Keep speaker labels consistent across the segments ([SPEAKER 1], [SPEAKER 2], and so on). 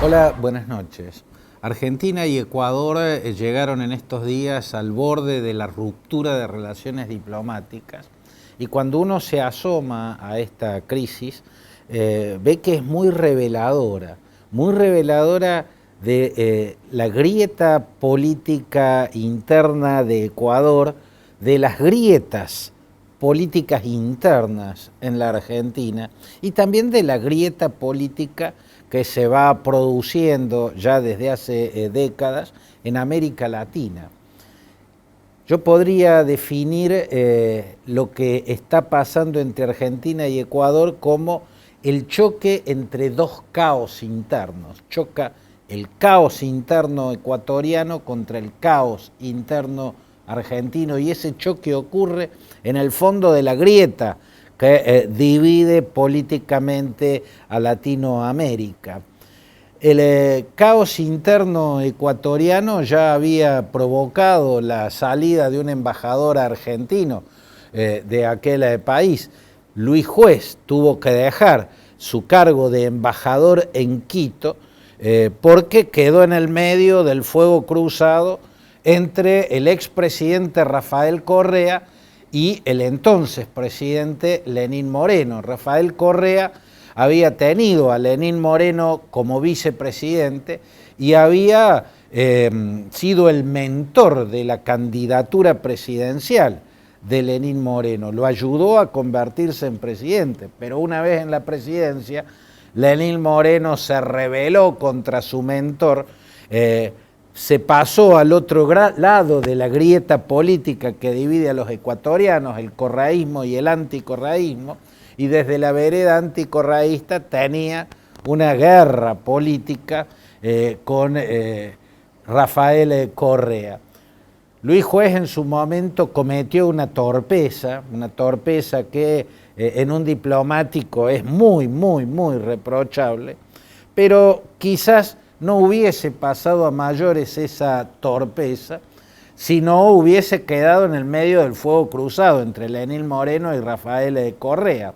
[SPEAKER 1] Hola, buenas noches. Argentina y Ecuador llegaron en estos días al borde de la ruptura de relaciones diplomáticas y cuando uno se asoma a esta crisis ve que es muy reveladora de la grieta política interna de Ecuador, de las grietas políticas internas en la Argentina y también de la grieta política que se va produciendo ya desde hace décadas en América Latina. Yo podría definir lo que está pasando entre Argentina y Ecuador como el choque entre dos caos internos. Choca el caos interno ecuatoriano contra el caos interno argentino y ese choque ocurre en el fondo de la grieta que divide políticamente a Latinoamérica. El caos interno ecuatoriano ya había provocado la salida de un embajador argentino de aquel país. Luis Juez tuvo que dejar su cargo de embajador en Quito porque quedó en el medio del fuego cruzado entre el expresidente Rafael Correa y el entonces presidente Lenín Moreno. Rafael Correa había tenido a Lenín Moreno como vicepresidente y había sido el mentor de la candidatura presidencial de Lenín Moreno. Lo ayudó a convertirse en presidente, pero una vez en la presidencia, Lenín Moreno se rebeló contra su mentor, se pasó al otro lado de la grieta política que divide a los ecuatorianos, el correísmo y el anticorreísmo, y desde la vereda anticorreísta tenía una guerra política con Rafael Correa. Luis Juez en su momento cometió una torpeza que en un diplomático es muy reprochable, pero quizás no hubiese pasado a mayores esa torpeza si no hubiese quedado en el medio del fuego cruzado entre Lenín Moreno y Rafael Correa.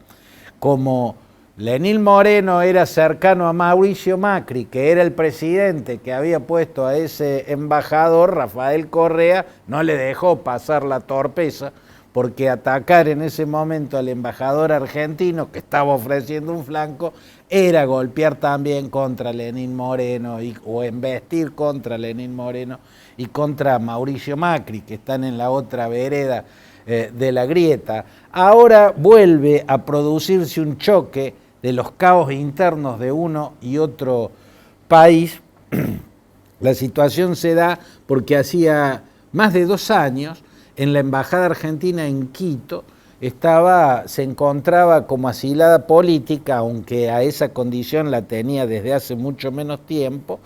[SPEAKER 1] Como Lenín Moreno era cercano a Mauricio Macri, que era el presidente que había puesto a ese embajador, Rafael Correa no le dejó pasar la torpeza, porque atacar en ese momento al embajador argentino que estaba ofreciendo un flanco era golpear también contra Lenín Moreno o embestir contra Lenín Moreno y contra Mauricio Macri, que están en la otra vereda de la grieta. Ahora vuelve a producirse un choque de los caos internos de uno y otro país. La situación se da porque hacía más de 2 años en la embajada argentina en Quito se encontraba como asilada política, aunque a esa condición la tenía desde hace mucho menos tiempo,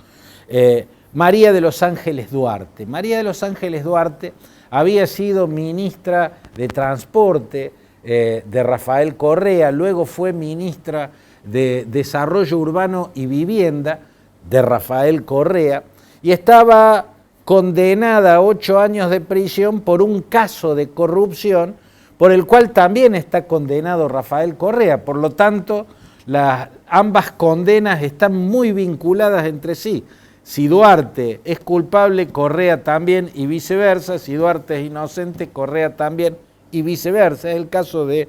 [SPEAKER 1] María de los Ángeles Duarte. María de los Ángeles Duarte había sido ministra de Transporte de Rafael Correa, luego fue ministra de Desarrollo Urbano y Vivienda de Rafael Correa y estaba condenada a 8 años de prisión por un caso de corrupción por el cual también está condenado Rafael Correa. Por lo tanto, ambas condenas están muy vinculadas entre sí. Si Duarte es culpable, Correa también y viceversa. Si Duarte es inocente, Correa también y viceversa. Es el caso de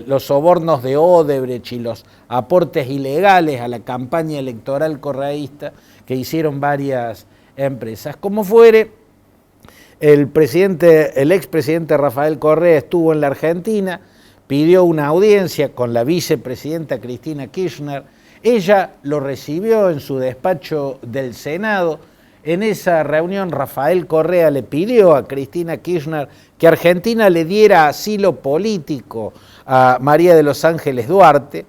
[SPEAKER 1] los sobornos de Odebrecht y los aportes ilegales a la campaña electoral correísta que hicieron varias empresas. Como fuere, el expresidente Rafael Correa estuvo en la Argentina, pidió una audiencia con la vicepresidenta Cristina Kirchner. Ella lo recibió en su despacho del Senado. En esa reunión Rafael Correa le pidió a Cristina Kirchner que Argentina le diera asilo político a María de los Ángeles Duarte.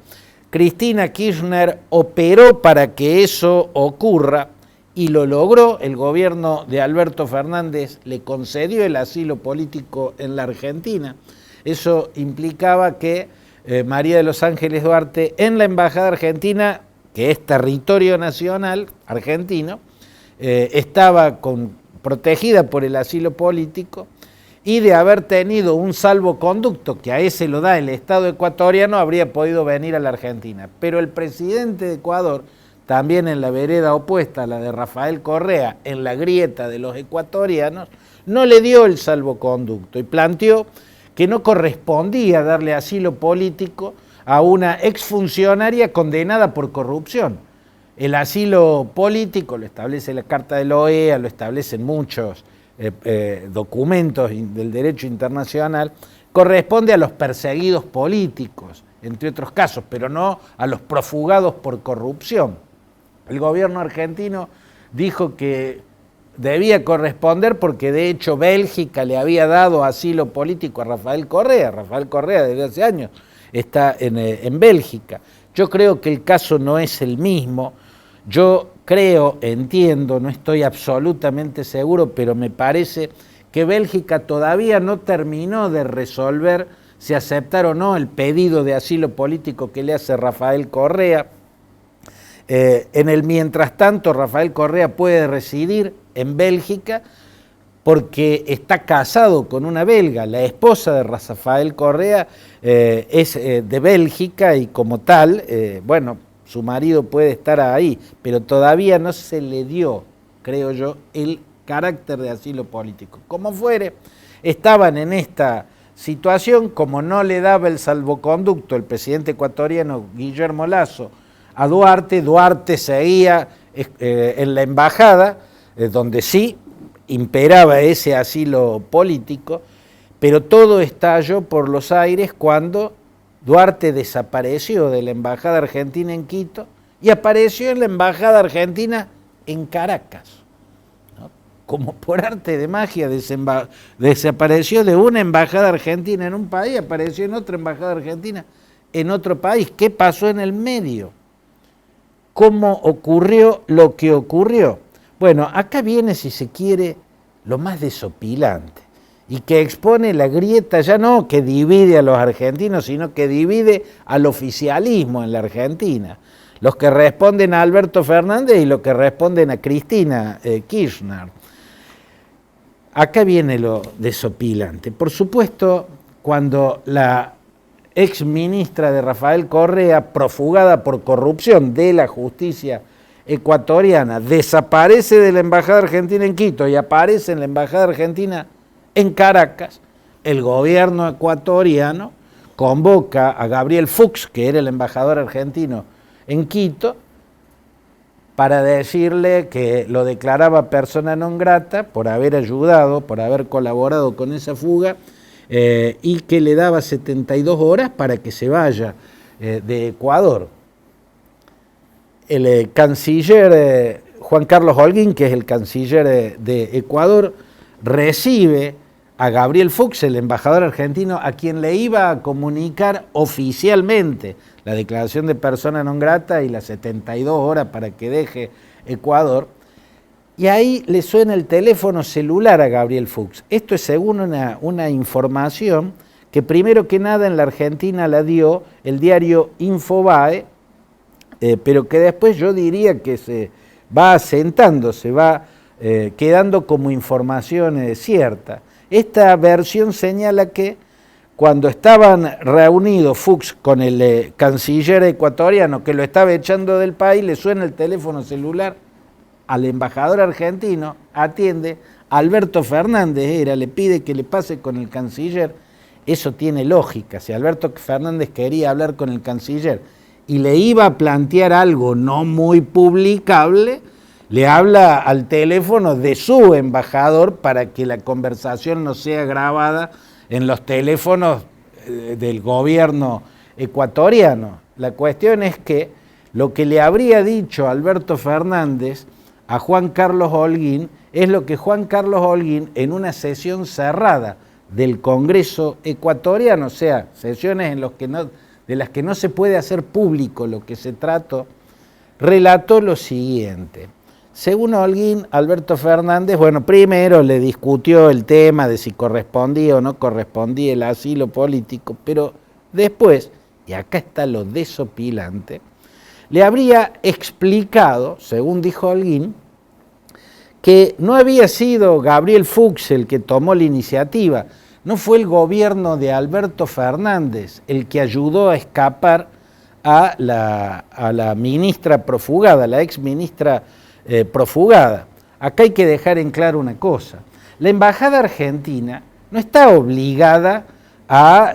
[SPEAKER 1] Cristina Kirchner operó para que eso ocurra y lo logró. El gobierno de Alberto Fernández le concedió el asilo político en la Argentina. Eso implicaba que María de los Ángeles Duarte en la embajada argentina, que es territorio nacional argentino, estaba protegida por el asilo político y de haber tenido un salvoconducto, que a ese lo da el Estado ecuatoriano, habría podido venir a la Argentina. Pero el presidente de Ecuador también en la vereda opuesta a la de Rafael Correa, en la grieta de los ecuatorianos, no le dio el salvoconducto y planteó que no correspondía darle asilo político a una exfuncionaria condenada por corrupción. El asilo político lo establece la Carta de la OEA, lo establecen muchos documentos del derecho internacional, corresponde a los perseguidos políticos, entre otros casos, pero no a los profugados por corrupción. El gobierno argentino dijo que debía corresponder porque de hecho Bélgica le había dado asilo político a Rafael Correa. Rafael Correa desde hace años está en Bélgica. Yo creo que el caso no es el mismo. Yo creo, entiendo, no estoy absolutamente seguro, pero me parece que Bélgica todavía no terminó de resolver si aceptar o no el pedido de asilo político que le hace Rafael Correa. En el mientras tanto, Rafael Correa puede residir en Bélgica porque está casado con una belga. La esposa de Rafael Correa es de Bélgica y como tal, bueno, su marido puede estar ahí, pero todavía no se le dio, creo yo, el carácter de asilo político. Como fuere, estaban en esta situación, como no le daba el salvoconducto el presidente ecuatoriano Guillermo Lasso a Duarte, Duarte seguía en la embajada, donde sí imperaba ese asilo político, pero todo estalló por los aires cuando Duarte desapareció de la embajada argentina en Quito y apareció en la embajada argentina en Caracas. ¿No? Como por arte de magia desapareció de una embajada argentina en un país, apareció en otra embajada argentina en otro país. ¿Qué pasó en el medio? ¿Cómo ocurrió lo que ocurrió? Bueno, acá viene, si se quiere, lo más desopilante y que expone la grieta ya no que divide a los argentinos, sino que divide al oficialismo en la Argentina. Los que responden a Alberto Fernández y los que responden a Cristina Kirchner. Acá viene lo desopilante. Por supuesto, cuando la ex ministra de Rafael Correa, profugada por corrupción de la justicia ecuatoriana, desaparece de la embajada argentina en Quito y aparece en la embajada argentina en Caracas, el gobierno ecuatoriano convoca a Gabriel Fuchs, que era el embajador argentino en Quito, para decirle que lo declaraba persona non grata por haber ayudado, por haber colaborado con esa fuga, y que le daba 72 horas para que se vaya de Ecuador. El canciller Juan Carlos Holguín, que es el canciller de Ecuador, recibe a Gabriel Fuchs, el embajador argentino, a quien le iba a comunicar oficialmente la declaración de persona non grata y las 72 horas para que deje Ecuador. Y ahí le suena el teléfono celular a Gabriel Fuchs. Esto es según una información que primero que nada en la Argentina la dio el diario Infobae, pero que después yo diría que se va asentando, se va quedando como información cierta. Esta versión señala que cuando estaban reunidos Fuchs con el canciller ecuatoriano que lo estaba echando del país, le suena el teléfono celular al embajador argentino, atiende, Alberto Fernández le pide que le pase con el canciller. Eso tiene lógica. Si Alberto Fernández quería hablar con el canciller y le iba a plantear algo no muy publicable, le habla al teléfono de su embajador para que la conversación no sea grabada en los teléfonos del gobierno ecuatoriano. La cuestión es que lo que le habría dicho Alberto Fernández a Juan Carlos Holguín es lo que Juan Carlos Holguín en una sesión cerrada del Congreso ecuatoriano, o sea, sesiones en de las que no se puede hacer público lo que se trató, relató lo siguiente. Según Holguín, Alberto Fernández, bueno, primero le discutió el tema de si correspondía o no correspondía el asilo político, pero después, y acá está lo desopilante, le habría explicado, según dijo Holguín, que no había sido Gabriel Fuchs el que tomó la iniciativa, no fue el gobierno de Alberto Fernández el que ayudó a escapar a la ministra profugada, la ex ministra profugada. Acá hay que dejar en claro una cosa. La embajada argentina no está obligada a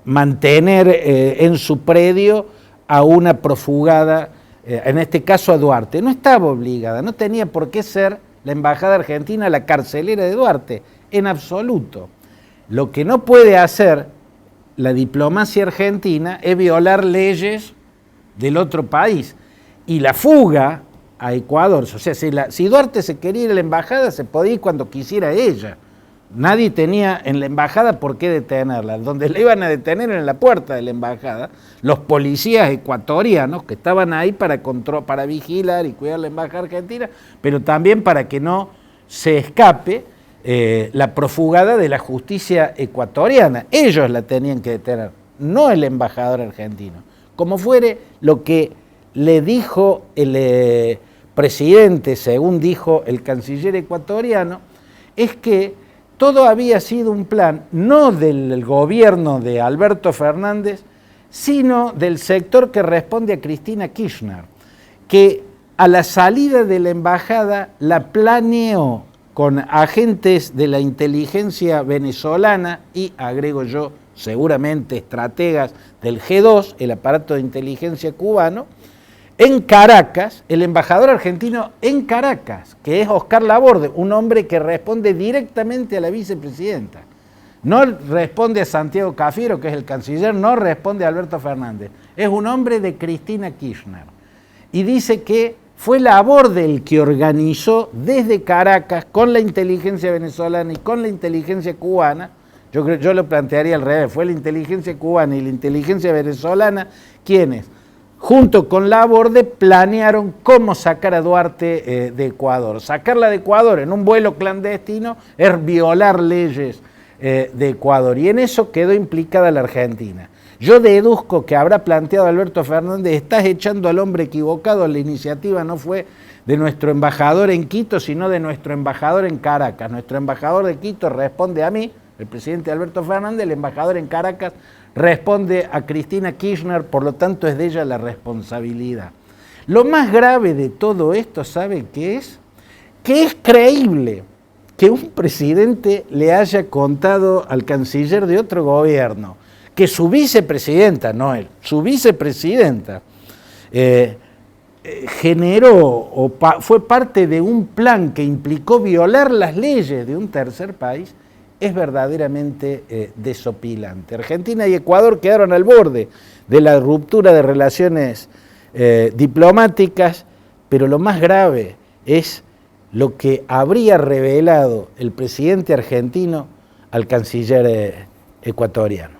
[SPEAKER 1] mantener en su predio a una profugada, en este caso a Duarte. No estaba obligada, no tenía por qué ser la embajada argentina la carcelera de Duarte, en absoluto. Lo que no puede hacer la diplomacia argentina es violar leyes del otro país. Y la fuga a Ecuador, o sea, si Duarte se quería ir a la embajada, se podía ir cuando quisiera ella. Nadie tenía en la embajada por qué detenerla. Donde la iban a detener en la puerta de la embajada, los policías ecuatorianos que estaban ahí para vigilar y cuidar la embajada argentina, pero también para que no se escape la profugada de la justicia ecuatoriana. Ellos la tenían que detener, no el embajador argentino. Como fuere, lo que le dijo el presidente, según dijo el canciller ecuatoriano, es que todo había sido un plan no del gobierno de Alberto Fernández, sino del sector que responde a Cristina Kirchner, que a la salida de la embajada la planeó con agentes de la inteligencia venezolana y, agrego yo, seguramente estrategas del G2, el aparato de inteligencia cubano, en Caracas, el embajador argentino en Caracas, que es Oscar Laborde, un hombre que responde directamente a la vicepresidenta. No responde a Santiago Cafiero, que es el canciller, no responde a Alberto Fernández. Es un hombre de Cristina Kirchner. Y dice que fue Laborde el que organizó desde Caracas, con la inteligencia venezolana y con la inteligencia cubana. Yo lo plantearía al revés, fue la inteligencia cubana y la inteligencia venezolana quienes, junto con Laborde, planearon cómo sacar a Duarte de Ecuador. Sacarla de Ecuador en un vuelo clandestino es violar leyes de Ecuador, y en eso quedó implicada la Argentina. Yo deduzco que habrá planteado Alberto Fernández: estás echando al hombre equivocado, la iniciativa no fue de nuestro embajador en Quito, sino de nuestro embajador en Caracas. Nuestro embajador de Quito responde a mí, el presidente Alberto Fernández, el embajador en Caracas responde a Cristina Kirchner, por lo tanto es de ella la responsabilidad. Lo más grave de todo esto, ¿sabe qué es? Que es creíble que un presidente le haya contado al canciller de otro gobierno que su vicepresidenta, no él, su vicepresidenta, fue parte de un plan que implicó violar las leyes de un tercer país, es verdaderamente desopilante. Argentina y Ecuador quedaron al borde de la ruptura de relaciones diplomáticas, pero lo más grave es lo que habría revelado el presidente argentino al canciller ecuatoriano.